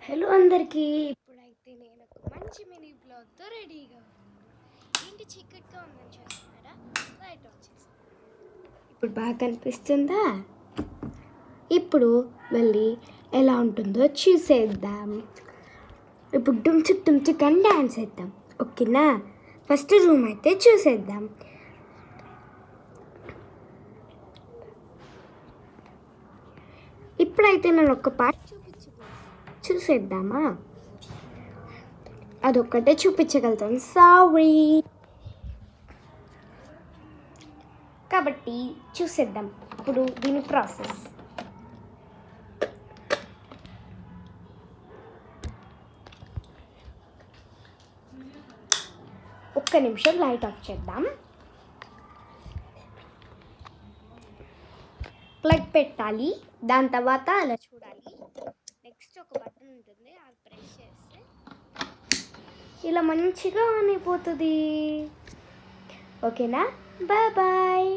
Hello అందరికీ. ఇప్పుడైతే నేను ఒక మంచి మినీ బ్లాగ్తో రెడీగా ఉన్నాను. ఏంటి చీకట్గా ఉందని చూస్తున్నారా? లైట్ ఆన్ చేస్తాను. ఇప్పుడు బాగా కనిపిస్తుందా? ఇప్పుడు మళ్ళీ ఎలా ఉంటుందో చూసేద్దాం. ఇప్పుడు డుమ్చిక్ డుమ్చిక్ అని డ్యాన్స్ వేద్దాం, ఓకేనా? ఫస్ట్ రూమ్ అయితే చూసేద్దాం. ఇప్పుడైతే నేను ఒక పాట చూసేద్దామా? అదొక్కటే చూపించగలుగుతాను, సారీ. కాబట్టి చూసేద్దాం ఇప్పుడు దీని ప్రాసెస్. ఒక్క నిమిషం లైట్ ఆఫ్ చేద్దాం. ప్లగ్ పెట్టాలి, దాని తర్వాత అలా చూడాలి. నెక్స్ట్ ఒక బటన్ ఉంటుంది, అది ప్రెస్ చేస్తే ఇలా మంచిగా ఆన్ అయిపోతుంది. ఓకేనా? Bye bye.